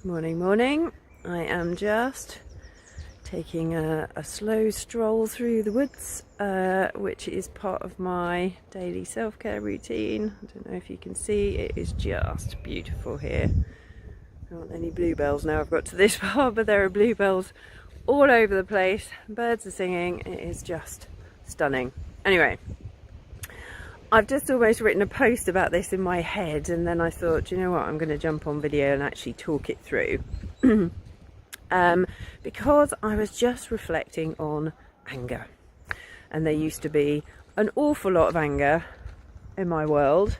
Morning. I am just taking a slow stroll through the woods, which is part of my daily self-care routine. I don't know if you can see, it is just beautiful here. There aren't any bluebells now I've got to this part, but there are bluebells all over the place. Birds are singing. It is just stunning. Anyway, I've just almost written a post about this in my head, and then I thought, you know what, I'm going to jump on video and actually talk it through. Because I was just reflecting on anger, and there used to be an awful lot of anger in my world,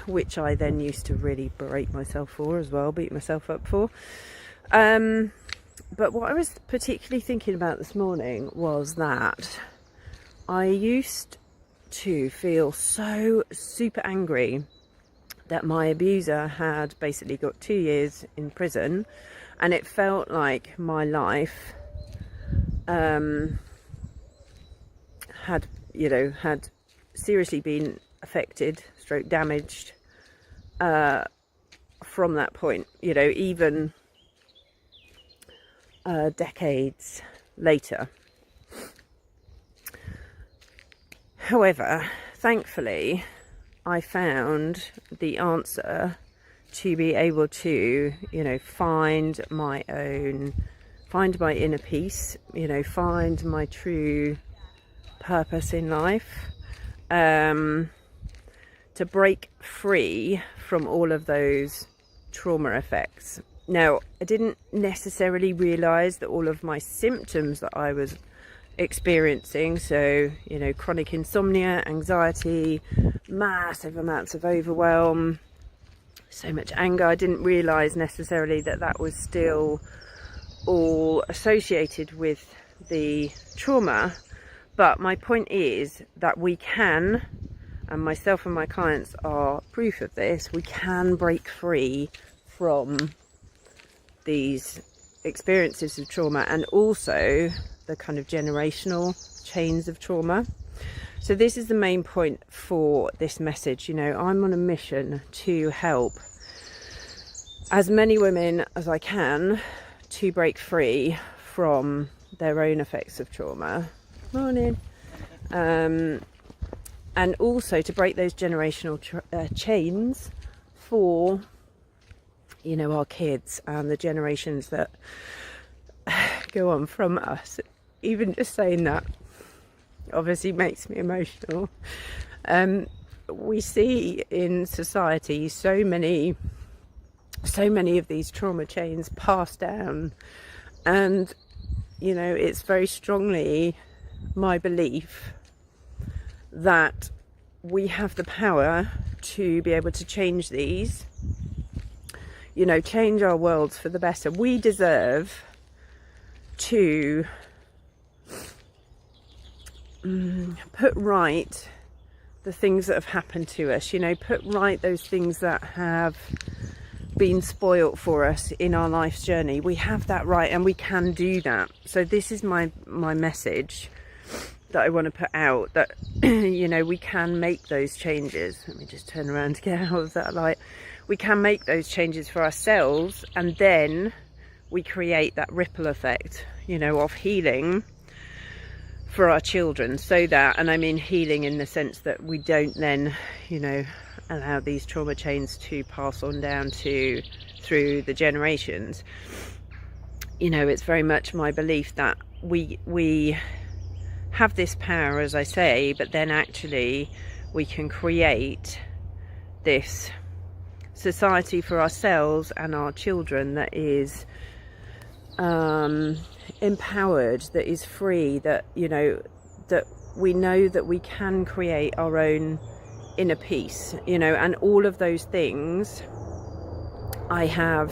which I then used to really berate myself for as well, beat myself up for. But what I was particularly thinking about this morning was that I used to feel so super angry that my abuser had basically got 2 years in prison, and it felt like my life had seriously been affected, stroke damaged from that point, even decades later. However, thankfully, I found the answer to be able to, find my inner peace, find my true purpose in life, to break free from all of those trauma effects. Now, I didn't necessarily realise that all of my symptoms that I was experiencing, so chronic insomnia, anxiety, massive amounts of overwhelm, so much anger, I didn't realise necessarily that was still all associated with the trauma. But my point is that we can, and myself and my clients are proof of this, we can break free from these experiences of trauma, and also the kind of generational chains of trauma. So this is the main point for this message. I'm on a mission to help as many women as I can to break free from their own effects of trauma. Morning. And also to break those generational chains for our kids and the generations that go on from us. Even just saying that obviously makes me emotional. We see in society so many of these trauma chains passed down, and it's very strongly my belief that we have the power to be able to change these, change our worlds for the better. We deserve to put right the things that have happened to us, put right those things that have been spoilt for us in our life's journey. We have that right, and we can do that. So this is my message that I want to put out, that we can make those changes. Let me just turn around to get out of that light. We can make those changes for ourselves, and then we create that ripple effect, of healing for our children, so that, and I mean healing in the sense that we don't then, allow these trauma chains to pass on down through the generations. It's very much my belief that we have this power, as I say, but then actually we can create this society for ourselves and our children that is empowered, that is free, that that we know that we can create our own inner peace, and all of those things I have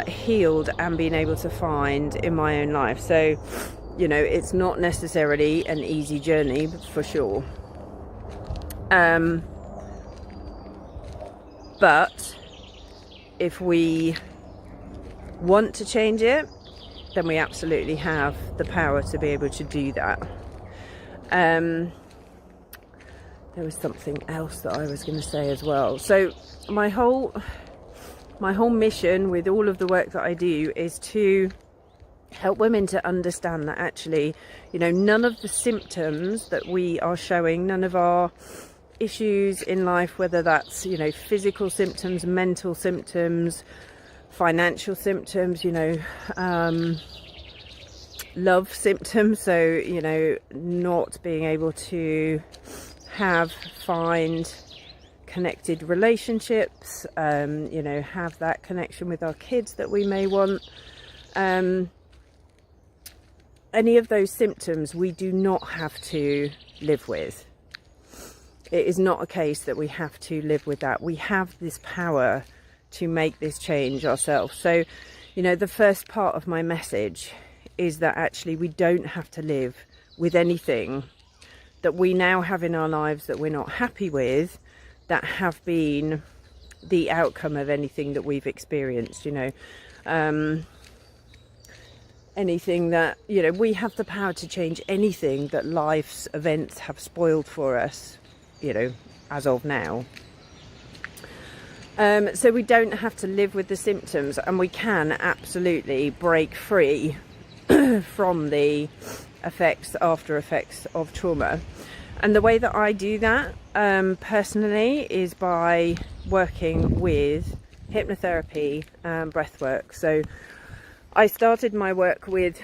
healed and been able to find in my own life. So it's not necessarily an easy journey, for sure, but if we want to change it, then we absolutely have the power to be able to do that. There was something else that I was going to say as well. So my whole my whole mission with all of the work that I do is to help women to understand that actually, you know, none of the symptoms that we are showing, none of our issues in life, whether that's, you know, physical symptoms, mental symptoms, financial symptoms, you know, love symptoms, so, you know, not being able to find connected relationships, you know, have that connection with our kids that we may want, any of those symptoms we do not have to live with. It is not a case that we have to live with that. We have this power to make this change ourselves. So, you know, the first part of my message is that actually we don't have to live with anything that we now have in our lives that we're not happy with, that have been the outcome of anything that we've experienced, you know. Anything that, you know, we have the power to change anything that life's events have spoiled for us, you know, as of now. So we don't have to live with the symptoms, and we can absolutely break free from the after effects of trauma. And the way that I do that personally is by working with hypnotherapy and breath work. So I started my work with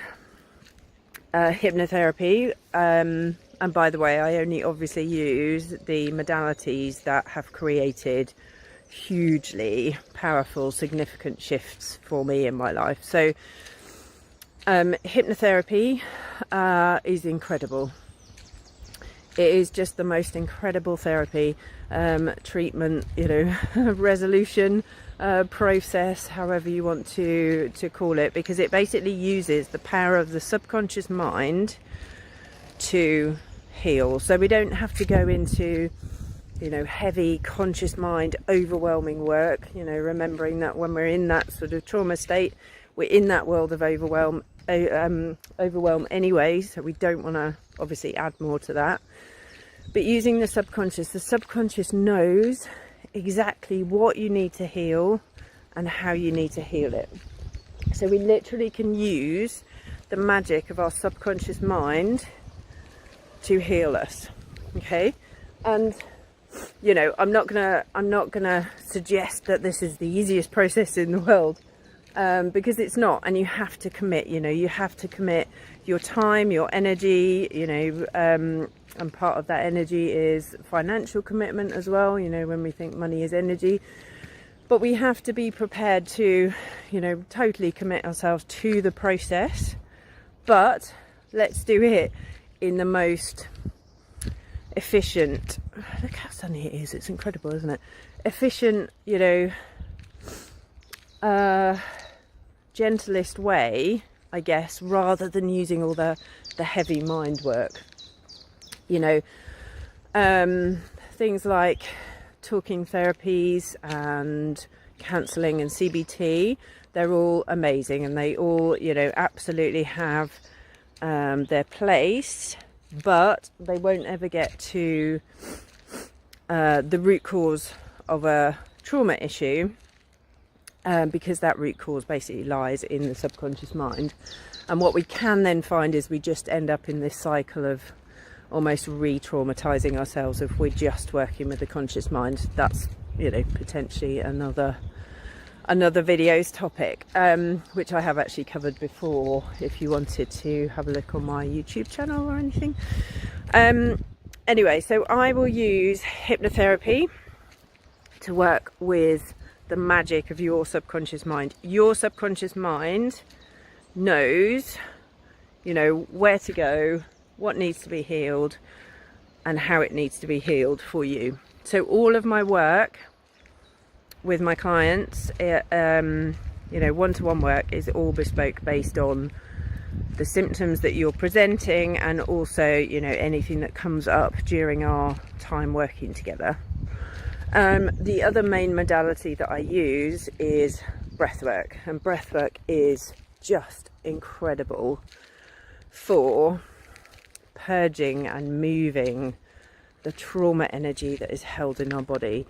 hypnotherapy, and by the way, I only obviously use the modalities that have created hugely powerful, significant shifts for me in my life. So hypnotherapy is incredible. It is just the most incredible therapy, treatment, you know, resolution process, however you want to call it, because it basically uses the power of the subconscious mind to heal. So we don't have to go into, you know, heavy conscious mind overwhelming work, you know, remembering that when we're in that sort of trauma state, we're in that world of overwhelm anyway, so we don't want to obviously add more to that. But using the subconscious knows exactly what you need to heal and how you need to heal it. So we literally can use the magic of our subconscious mind to heal us. Okay? And you know, I'm not gonna suggest that this is the easiest process in the world, because it's not. And you have to commit, you know, you have to commit your time, your energy, you know, and part of that energy is financial commitment as well, you know, when we think money is energy. But we have to be prepared to, you know, totally commit ourselves to the process. But let's do it in the most efficient, look how sunny it is, it's incredible, isn't it? Efficient, you know, gentlest way, I guess, rather than using all the heavy mind work. You know, things like talking therapies and counselling and CBT, they're all amazing, and they all, you know, absolutely have their place, but they won't ever get to the root cause of a trauma issue, because that root cause basically lies in the subconscious mind. And what we can then find is we just end up in this cycle of almost re-traumatizing ourselves if we're just working with the conscious mind. That's, you know, potentially another video's topic, which I have actually covered before if you wanted to have a look on my YouTube channel or anything. Anyway, so I will use hypnotherapy to work with the magic of your subconscious mind. Your subconscious mind knows, you know, where to go, what needs to be healed, and how it needs to be healed for you. So all of my work with my clients, you know, one-to-one work is all bespoke based on the symptoms that you're presenting, and also, you know, anything that comes up during our time working together. The other main modality that I use is breathwork, and breathwork is just incredible for purging and moving the trauma energy that is held in our body.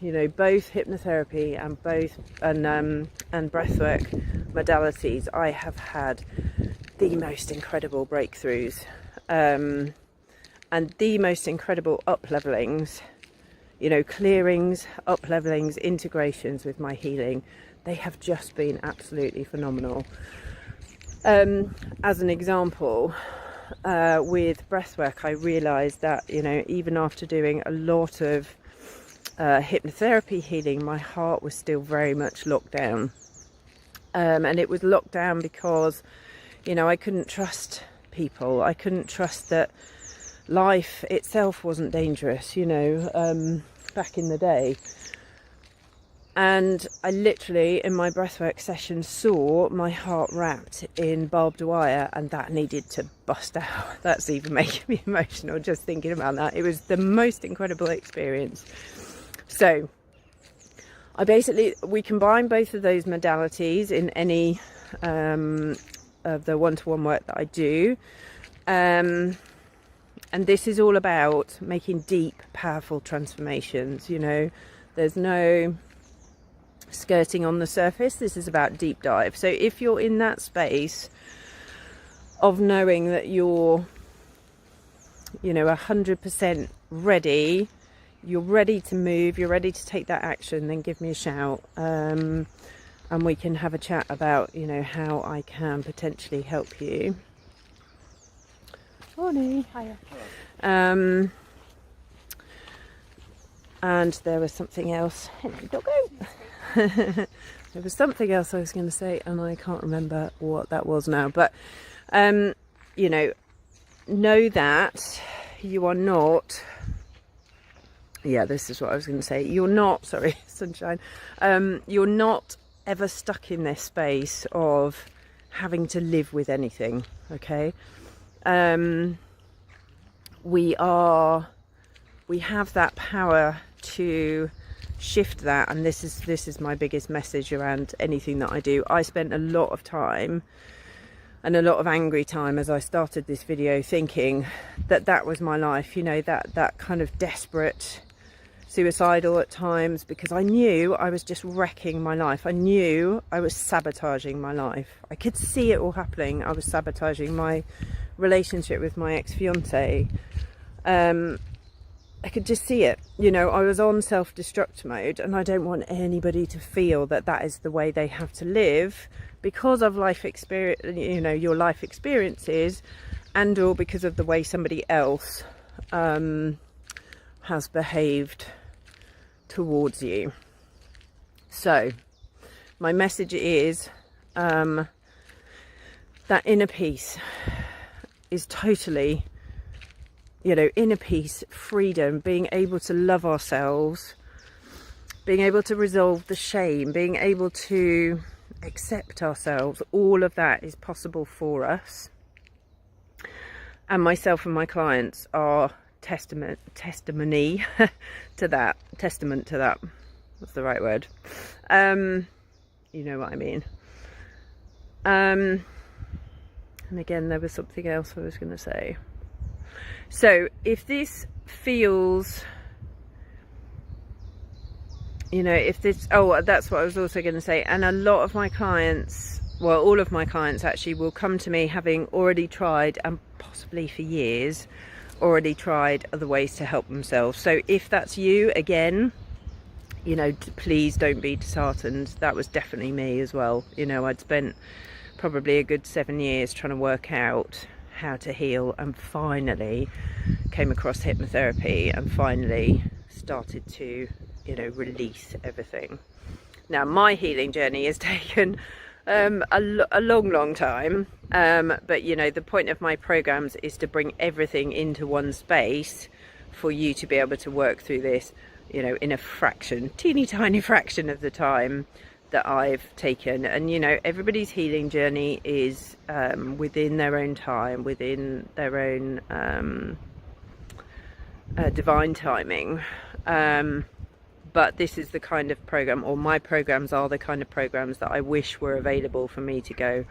you know, both hypnotherapy and breathwork modalities, I have had the most incredible breakthroughs, and the most incredible up-levelings, you know, clearings, up-levelings, integrations with my healing. They have just been absolutely phenomenal. As an example, with breathwork, I realised that, you know, even after doing a lot of hypnotherapy healing, my heart was still very much locked down. And it was locked down because, you know, I couldn't trust people. I couldn't trust that life itself wasn't dangerous, you know, back in the day. And I literally, in my breathwork session, saw my heart wrapped in barbed wire, and that needed to bust out. That's even making me emotional just thinking about that. It was the most incredible experience. So we combine both of those modalities in any of the one-to-one work that I do. And this is all about making deep, powerful transformations. You know, there's no skirting on the surface. This is about deep dive. So if you're in that space of knowing that you're, you know, 100% ready, you're ready to move, you're ready to take that action, then give me a shout, and we can have a chat about, you know, how I can potentially help you. Morning. Hiya. And there was something else. Hello, doggo. There was something else I was going to say, and I can't remember what that was now. But, you know that you are not... Yeah, this is what I was going to say. You're not... Sorry, sunshine. You're not ever stuck in this space of having to live with anything, okay? We have that power to shift that, and this is my biggest message around anything that I do. I spent a lot of time and a lot of angry time as I started this video thinking that that was my life, you know, that kind of desperate, suicidal at times, because I knew I was just wrecking my life. I knew I was sabotaging my life. I could see it all happening. I was sabotaging my relationship with my ex-fiance. I could just see it, you know. I was on self-destruct mode, and I don't want anybody to feel that that is the way they have to live because of life experience, you know, your life experiences, and or because of the way somebody else has behaved towards you. So my message is that inner peace is totally, you know, inner peace, freedom, being able to love ourselves, being able to resolve the shame, being able to accept ourselves. All of that is possible for us. And myself and my clients are testament to that. That's the right word. You know what I mean. And again, there was something else I was going to say. So if this feels, you know, if this, oh, that's what I was also going to say. And a lot of my clients, well, all of my clients actually will come to me having already tried, and possibly for years, already tried other ways to help themselves. So if that's you, again, you know, please don't be disheartened. That was definitely me as well. You know, I'd spent probably a good 7 years trying to work out how to heal, and finally came across hypnotherapy and finally started to, you know, release everything. Now my healing journey has taken a long time, but you know, the point of my programs is to bring everything into one space for you to be able to work through this, you know, in a fraction, teeny tiny fraction of the time that I've taken. And you know, everybody's healing journey is within their own time, within their own divine timing, but this is the kind of program, or my programs are the kind of programs that I wish were available for me to go,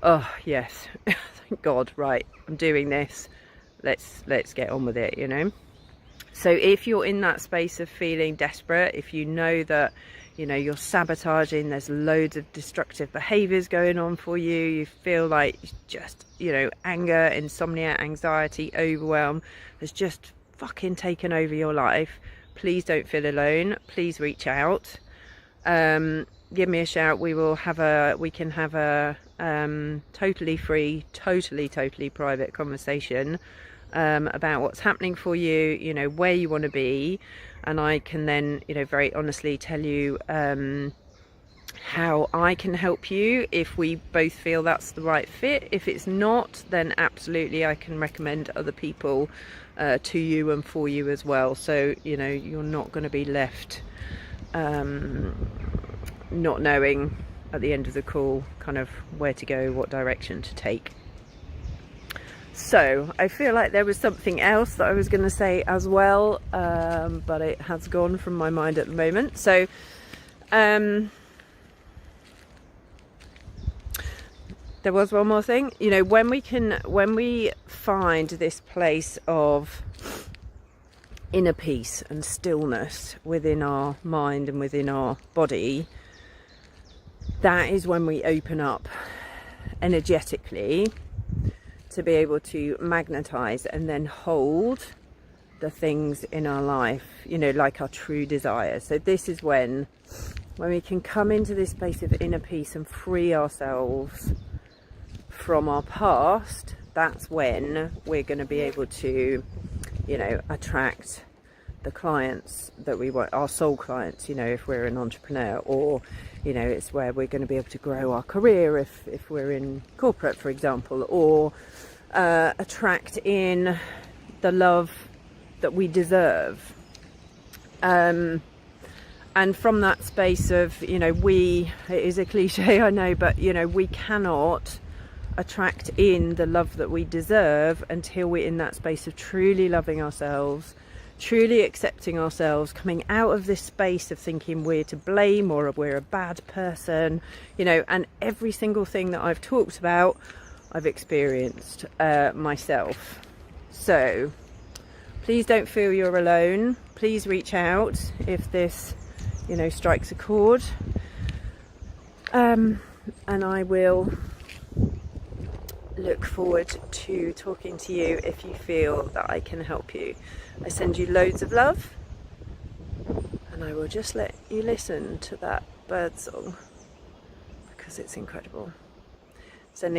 oh yes, thank God, right, I'm doing this, let's get on with it, you know. So if you're in that space of feeling desperate, if you know that, you know, you're sabotaging, there's loads of destructive behaviors going on for you, you feel like just, you know, anger, insomnia, anxiety, overwhelm has just fucking taken over your life, please don't feel alone. Please reach out. Give me a shout. We can have a totally free, totally private conversation about what's happening for you, you know, where you want to be, and I can then, you know, very honestly tell you how I can help you if we both feel that's the right fit. If it's not, then absolutely I can recommend other people to you and for you as well. So, you know, you're not going to be left not knowing at the end of the call kind of where to go, what direction to take. So I feel like there was something else that I was going to say as well, but it has gone from my mind at the moment. So there was one more thing, you know, when we find this place of inner peace and stillness within our mind and within our body, that is when we open up energetically to be able to magnetize and then hold the things in our life, you know, like our true desires. So this is when we can come into this space of inner peace and free ourselves from our past. That's when we're going to be able to, you know, attract the clients that we want, our soul clients, you know, if we're an entrepreneur, or, you know, it's where we're going to be able to grow our career if we're in corporate, for example, or attract in the love that we deserve. And from that space of, you know, it is a cliche, I know, but, you know, we cannot attract in the love that we deserve until we're in that space of truly loving ourselves, truly accepting ourselves, coming out of this space of thinking we're to blame or we're a bad person, you know. And every single thing that I've talked about, I've experienced myself. So please don't feel you're alone. Please reach out if this, you know, strikes a chord, and I will look forward to talking to you if you feel that I can help you. I send you loads of love, and I will just let you listen to that bird song because it's incredible.